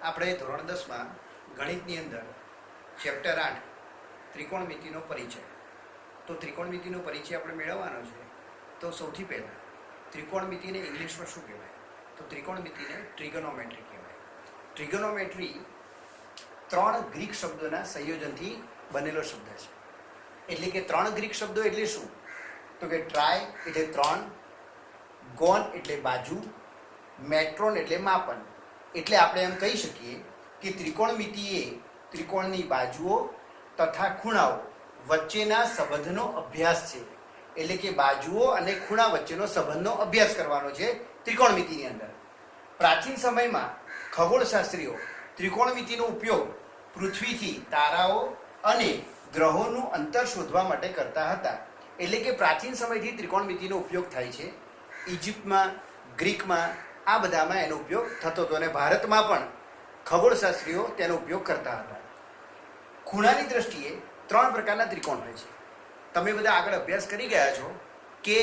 આપણે ધોરણ 10માં ગણિતની અંદર ચેપ્ટર 8 ત્રિકોણમિતિનો પરિચય. તો ત્રિકોણમિતિનો પરિચય આપણે મેળવવાનો છે. તો સૌથી પહેલાં ત્રિકોણમિતિને ઇંગ્લિશમાં શું કહેવાય? તો ત્રિકોણમિતિને ટ્રિગોનોમેટ્રી કહેવાય. ટ્રિગોનોમેટ્રી 3 ગ્રીક શબ્દોના સંયોજનથી બનેલો શબ્દ છે. એટલે કે 3 ગ્રીક શબ્દો એટલે શું? તો કે ટ્રાય એટલે 3, ગોન એટલે બાજુ, મેટ્રોન એટલે માપન. એટલે આપણે એમ કહી શકીએ કે ત્રિકોણમિતિ એ ત્રિકોણની બાજુઓ તથા ખૂણાઓ વચ્ચેના સંબંધનો અભ્યાસ છે. એટલે કે બાજુઓ અને ખૂણા વચ્ચેનો સંબંધનો અભ્યાસ કરવાનો છે ત્રિકોણમિતિની અંદર. પ્રાચીન સમયમાં ખગોળશાસ્ત્રીઓ ત્રિકોણમિતિનો ઉપયોગ પૃથ્વીથી તારાઓ અને ગ્રહોનું અંતર શોધવા માટે કરતા હતા. એટલે કે પ્રાચીન સમયથી ત્રિકોણમિતિનો ઉપયોગ થાય છે. ઇજિપ્તમાં, ગ્રીકમાં, આ બધામાં એનો ઉપયોગ થતો હતો અને ભારતમાં પણ ખગોળશાસ્ત્રીઓ તેનો ઉપયોગ કરતા હતા. ખૂણાની દ્રષ્ટિએ 3 પ્રકારના ત્રિકોણ હોય છે. તમે બધા આગળ અભ્યાસ કરી ગયા છો કે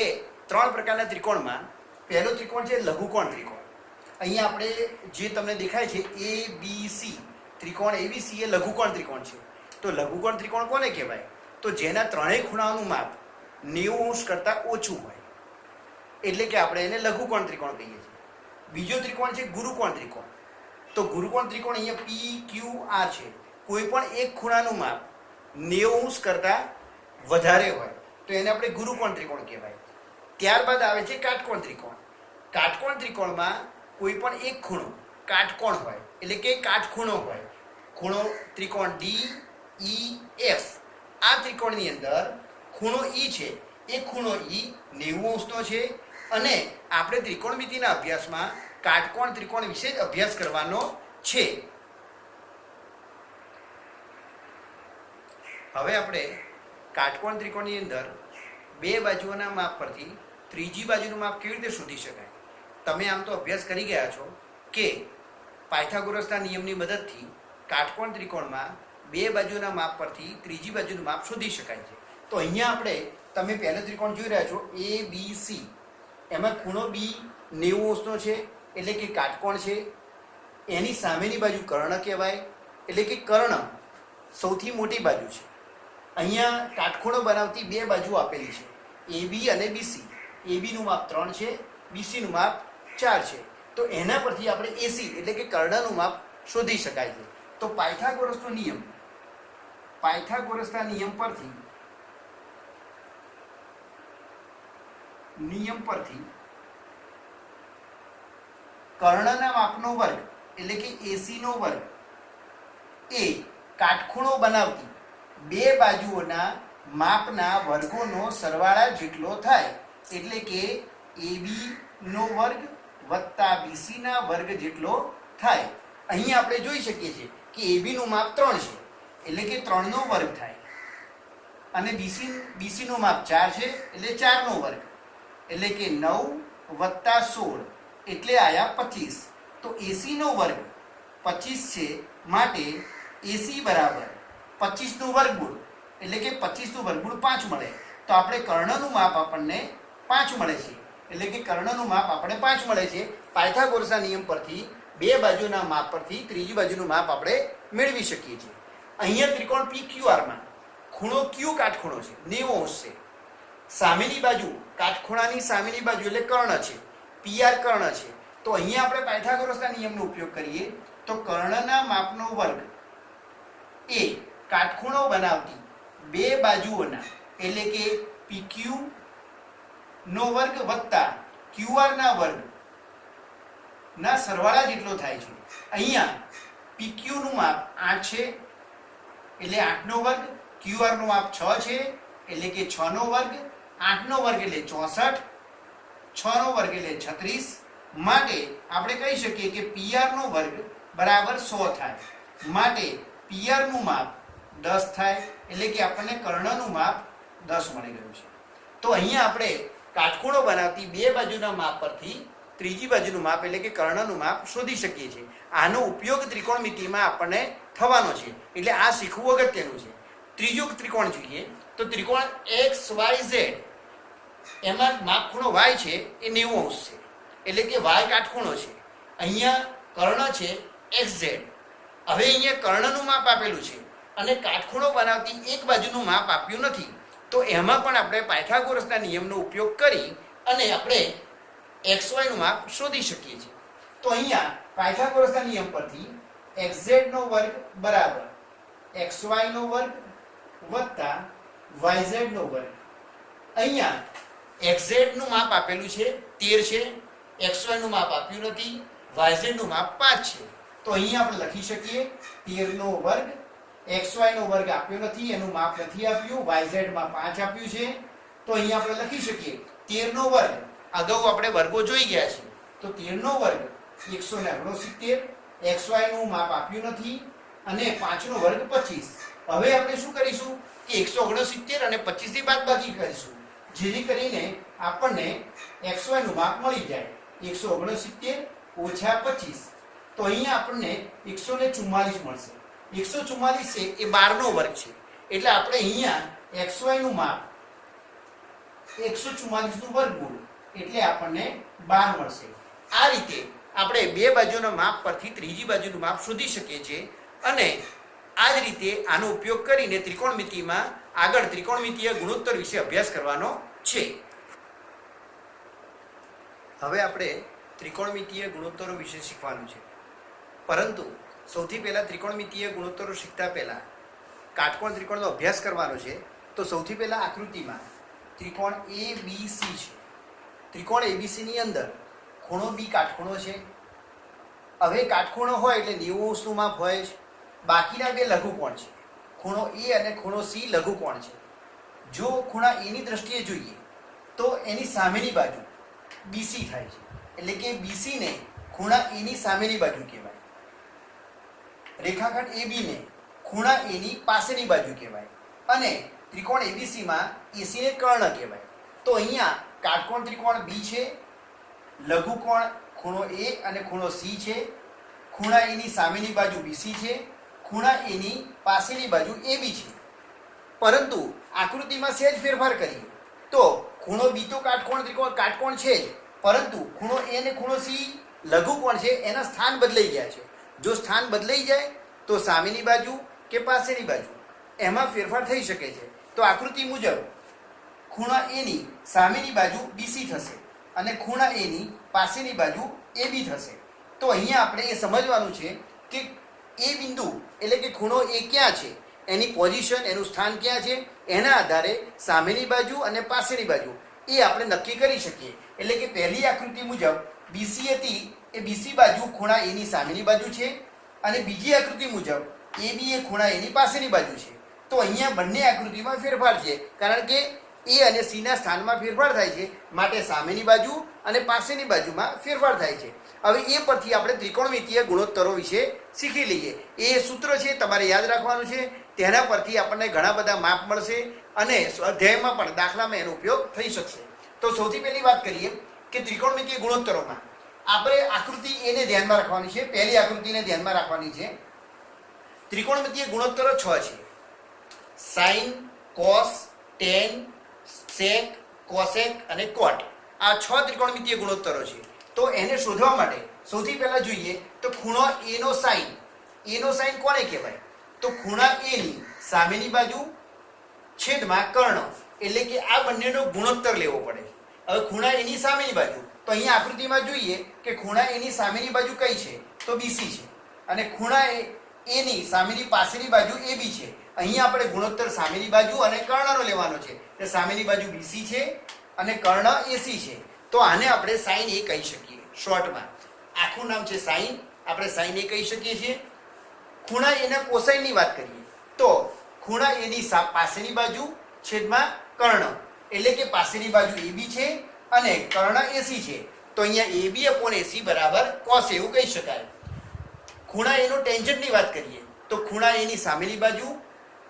3 પ્રકારના ત્રિકોણમાં પહેલો ત્રિકોણ છે લઘુકોણ ત્રિકોણ. અહીંયા આપણે જે તમને દેખાય છે ABC ત્રિકોણ, ABC એ લઘુકોણ ત્રિકોણ છે. તો લઘુકોણ ત્રિકોણ કોને કહેવાય? તો જેના ત્રણેય ખૂણાઓનું માપ 90° કરતાં ઓછું હોય, એટલે કે આપણે એને લઘુકોણ ત્રિકોણ કહીએ છીએ. બીજો ત્રિકોણ છે ગુરુકોણ ત્રિકોણ. તો ગુરુકોણ ત્રિકોણ અહીંયા PQR છે. કોઈ પણ એક ખૂણાનું માપ 90° કરતાં વધારે હોય તો એને આપણે ગુરુકોણ ત્રિકોણ કહેવાય. ત્યારબાદ આવે છે કાટકોણ ત્રિકોણ. કાટકોણ ત્રિકોણમાં કોઈ પણ એક ખૂણો કાટકોણ હોય, એટલે કે કાટખૂણો હોય. ખૂણો ત્રિકોણ DEF. આ ત્રિકોણની અંદર ખૂણો E છે, એ ખૂણો E 90°નો છે. અને આપણે ત્રિકોણમિતિના અભ્યાસમાં કાટકોણ ત્રિકોણ વિશે જ અભ્યાસ કરવાનો છે. હવે આપણે કાટકોણ ત્રિકોણની અંદર બે બાજુઓના માપ પરથી ત્રીજી બાજુનું માપ કેવી રીતે શોધી શકાય? તમે આમ તો અભ્યાસ કરી ગયા છો કે પાયથાગોરસના નિયમની મદદથી કાટકોણ ત્રિકોણમાં બે બાજુના માપ પરથી ત્રીજી બાજુનું માપ શોધી શકાય છે. તો અહીંયા આપણે તમે પહેલો ત્રિકોણ જોઈ રહ્યા છો ABC. એમાં ખૂણો B 90°નો છે, એટલે કે કાટકોણ છે. એની સામેની બાજુ કર્ણ કહેવાય, એટલે કે કર્ણ સૌથી મોટી બાજુ છે. અહીંયા કાટખૂણો બનાવતી બે બાજુ આપેલી છે, AB અને BC. ABનું માપ 3 છે, BCનું માપ 4 છે. તો એના પરથી આપણે AC એટલે કે કર્ણનું માપ શોધી શકાય છે. તો પાયથાગોરસનો નિયમ, પાયથાગોરસના નિયમ પરથી કર્ણના માપનો વર્ગ એટલે કે AC નો વર્ગ એ કાટખૂણો બનાવતી બે બાજુઓના માપના વર્ગોનો સરવાળા જેટલો થાય. એટલે કે AB નો વર્ગ વત્તા BC ના વર્ગ જેટલો થાય. અહીં આપણે જોઈ શકીએ છીએ કે AB નું માપ 3 છે, એટલે કે 3 નો વર્ગ થાય. અને BC નું માપ 4 છે, એટલે 4 નો વર્ગ, એટલે કે 9 વત્તા 16 એટલે આયા 25. તો AC નો વર્ગ 25 છે, માટે AC બરાબર 25 નું વર્ગમૂળ, એટલે કે 25 નું વર્ગમૂળ 5 મળે. તો આપણે કર્ણનું માપ આપણને 5 મળે છે, એટલે કે કર્ણનું માપ આપણે 5 મળે છે. પાયથાગોરસના નિયમ પરથી બે બાજુના માપ પરથી ત્રીજી બાજુનું માપ આપણે મેળવી શકીએ છીએ. અહીંયા ત્રિકોણ PQR માં ખૂણો Q કાટખૂણો છે, 90° છે. સામેની બાજુ, કાટખૂણાની સામેની બાજુ એટલે કર્ણ છે, PR કર્ણ છે. તો અહીંયા આપણે પાયથાગોરસના નિયમનો ઉપયોગ કરીએ તો કર્ણના માપનો વર્ગ એ કાટખૂણો બનાવતી બે બાજુઓના, એટલે કે PQ નો વર્ગ વત્તા QR ના વર્ગ ના સરવાળા જેટલો થાય છે. અહીંયા PQ નું માપ 8 છે, એટલે 8 નો વર્ગ. QR નું માપ 6 છે, એટલે કે 6 નો વર્ગ. 8 નો વર્ગ એટલે 64, 6 નો વર્ગ એટલે 36. માટે આપણે કહી શકીએ કે PR નો વર્ગ બરાબર 100 થાય. માટે PR નું માપ 10 થાય, એટલે કે આપણને કર્ણનું માપ 10 મળી ગયું છે. તો અહીંયા આપણે કાટખૂણો બનાવતી બે બાજુના માપ પરથી ત્રીજી બાજુનું માપ એટલે કે કર્ણનું માપ શોધી શકીએ છીએ. આનો ઉપયોગ ત્રિકોણમિતિમાં આપણને થવાનો છે, એટલે આ શીખવું અગત્યનું છે. ત્રીજો ત્રિકોણ જોઈએ તો ત્રિકોણ XYZ. એમાં માપ ખૂણો Y છે એ 90° છે, એટલે કે Y કાટખૂણો છે. અહીંયા કર્ણ છે XZ, હવે અહીંયા કર્ણનું માપ આપેલું છે અને કાટખૂણો બનાવતી એક બાજુનું માપ આપ્યું નથી, તો એમાં પણ આપણે પાયથાગોરસના નિયમનો ઉપયોગ કરી અને આપણે xy નું માપ શોધી શકીએ છીએ. તો અહીંયા પાયથાગોરસના નિયમ પરથી xz નો વર્ગ બરાબર xy નો વર્ગ વત્તા yz નો વર્ગ. અહીંયા xz નું માપ આપેલું છે 13 છે, xy નું માપ આપ્યું નથી, yz નું માપ 5 છે. તો અહીંયા આપણે લખી શકીએ 13 નો વર્ગ, xy નો વર્ગ આપ્યો નથી, એનું માપ નથી આપ્યું, yz માં 5 આપ્યું છે. તો અહીંયા આપણે લખી શકીએ 13 નો વર્ગ, અગાઉ આપણે વર્ગો જોઈ ગયા છે, તો 13 નો વર્ગ 169, xy નું માપ આપ્યું નથી અને 5 નો વર્ગ 25. હવે આપણે શું કરીશું કે 169 અને 25 થી બાદબાકી કરીશું, જેથી કરીને આપણને xy નું માપ મળી જાય 169 ઓછા 25. તો અહીંયા આપણને 144 મળશે. 144 છે એ 12 નો વર્ગ છે, એટલે આપણે અહીંયા xy નું માપ 144 નું વર્ગમૂળ એટલે આપણને 12 મળશે. આ રીતે આપણે બે બાજુના માપ પરથી ત્રીજી બાજુનું માપ શોધી શકીએ છીએ અને આ જ રીતે આનો ઉપયોગ કરીને ત્રિકોણમિતિમાં આગળ ત્રિકોણમિતિય ગુણોત્તર વિશે અભ્યાસ કરવાનો છે. હવે આપણે ત્રિકોણમિતિય ગુણોત્તરો વિશે શીખવાનું છે, પરંતુ સૌથી પહેલાં ત્રિકોણમિતિય ગુણોત્તરો શીખતા પહેલાં કાટકોણ ત્રિકોણનો અભ્યાસ કરવાનો છે. તો સૌથી પહેલાં આકૃતિમાં ત્રિકોણ ABC છે. ત્રિકોણ ABC ની અંદર ખૂણો B કાટખૂણો છે. હવે કાટખૂણો હોય એટલે 90 અંશનું માપ હોય જ. બાકીના બે લઘુકોણ છે, ખૂણો A અને ખૂણો C લઘુકોણ છે. જો ખૂણા A ની દ્રષ્ટિએ જોઈએ તો એની સામેની બાજુ BC થાય છે, એટલે કે BC ને ખૂણા A ની સામેની બાજુ કહેવાય. રેખાખંડ AB ને ખૂણા A ની પાસેની બાજુ કહેવાય અને ત્રિકોણ ABC માં AC ને કર્ણ કહેવાય. તો અહીંયા કાટકોણ ત્રિકોણ B છે, લઘુકોણ ખૂણો A અને ખૂણો C છે, ખૂણા A ની સામેની બાજુ BC છે, ખૂણા A ની પાસેની બાજુ AB છે. પરંતુ આકૃતિમાં સહેજ ફેરફાર કરીએ તો ખૂણો B તો કાટકોણ છે જ, પરંતુ ખૂણો A અને ખૂણો C લઘુકોણ છે, એના સ્થાન બદલાઈ ગયા છે. જો સ્થાન બદલાઈ જાય તો સામેની બાજુ કે પાસેની બાજુ એમાં ફેરફાર થઈ શકે છે. તો આકૃતિ મુજબ ખૂણા A ની સામેની બાજુ BC થશે અને ખૂણા A ની પાસેની બાજુ AB થશે. તો અહીંયા આપણે એ સમજવાનું છે કે એ બિંદુ એટલે કે ખૂણો A ક્યાં છે, એની પોઝિશન, એનું સ્થાન ક્યાં છે, એના આધારે સામેની બાજુ અને પાસેની બાજુ એ આપણે નક્કી કરી શકીએ. એટલે કે પહેલી આકૃતિ મુજબ BC હતી એ BC બાજુ ખૂણા A ની સામેની બાજુ છે અને બીજી આકૃતિ મુજબ AB એ ખૂણા A ની પાસેની બાજુ છે. તો અહીંયા બંને આકૃતિમાં ફેરફાર છે, કારણ કે A અને C ના સ્થાનમાં ફેરફાર થાય છે, માટે સામેની બાજુ અને પાસેની બાજુમાં ફેરફાર થાય છે. હવે એ પરથી આપણે ત્રિકોણમિતિય ગુણોત્તરો વિશે શીખી લઈએ. એ સૂત્ર છે, તમારે યાદ રાખવાનું છે. તેના પરથી આપણને ઘણા બધા માપ મળશે અને સ્વાધ્યાયમાં પણ દાખલામાં એનો ઉપયોગ થઈ શકશે. તો સૌથી પહેલી વાત કરીએ કે ત્રિકોણમિતિય ગુણોત્તરોમાં આપણે આકૃતિ A ને ધ્યાનમાં રાખવાની છે. પહેલી આકૃતિને ધ્યાનમાં રાખવાની છે. ત્રિકોણમિતિય ગુણોત્તરો 6 છે: સાઇન, કોસ, ટેન, સેક, કોસેક અને કોટ. આ 6 ત્રિકોણમિતિય ગુણોત્તરો છે. તો એને શોધવા માટે સૌથી પહેલા જોઈએ તો ખૂણો A નો સાઇન. A નો સાઇન કોને કહેવાય? તો ખૂણા A ની સામેની બાજુ છેદમાં કર્ણ, એટલે કે આ બંનેનો ગુણોત્તર લેવો પડે. હવે ખૂણા A ની સામેની બાજુ, તો અહીંયા આકૃતિમાં જોઈએ કે ખૂણા A ની સામેની બાજુ કઈ છે? તો BC છે અને ખૂણા A ની સામેની પાસેની બાજુ AB છે. અહીંયા આપણે ગુણોત્તર સામેની બાજુ અને કર્ણનો લેવાનો છે. એટલે સામેની બાજુ BC છે અને કર્ણ AC છે. તો આને આપણે સાઇન A કહી શકીએ. શોર્ટમાં આખું નામ છે સાઇન, આપણે સાઇન A કહી શકીએ છીએ. ખૂણા A ના કોસાઇનની વાત કરીએ તો ખૂણા A ની પાસેની બાજુ છેદમાં કર્ણ, એટલે કે પાસેની બાજુ AB છે અને કર્ણ AC છે. તો અહીંયા AB AC બરાબર cos એવું કહી શકાય. ખૂણા A નો ટેન્જન્ટની વાત કરીએ તો ખૂણા A ની સામેની બાજુ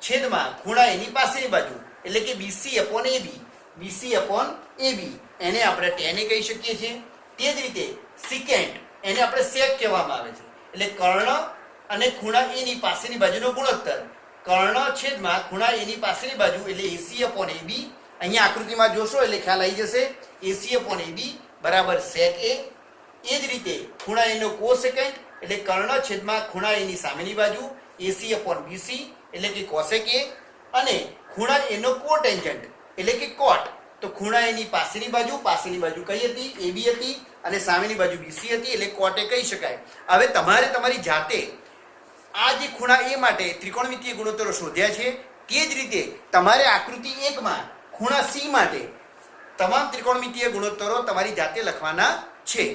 છેદમાં ખૂણા A ની પાસેની બાજુ, એટલે કે BC AB, BC AB, એને આપણે tan કહી શકીએ છીએ. તે જ રીતે સિકેન્ટ, એને આપણે સેક કહેવામાં આવે છે. એટલે કર્ણ અને ખૂણા A ની પાસેની બાજુનો ગુણોત્તર, કર્ણ છેદમાં ખૂણા A ની પાસેની બાજુ, એટલે AC AB. અહીંયા આકૃતિમાં જોશો એટલે ખ્યાલ આવી જશે. AC AB બરાબર સેક A. એ જ રીતે ખૂણા A નો કોસેકન્ટ, એટલે કર્ણ છેદમાં ખૂણા એની સામેની બાજુ AC/BC એટલે કે કોસેક એ, અને ખૂણા એનો કોટેન્જન્ટ એટલે કે કોટ. તો ખૂણા એની પાસેની બાજુ કઈ હતી? AB હતી, અને સામેની બાજુ BC હતી, એટલે કોટ એ કહી શકાય. હવે તમારે તમારી જાતે આ જે ખૂણા એ માટે ત્રિકોણમિતિય ગુણોત્તરો શોધ્યા છે, તે જ રીતે તમારે આકૃતિ 1માં ખૂણા C માટે તમામ ત્રિકોણમિતિય ગુણોત્તરો તમારી જાતે લખવાના છે.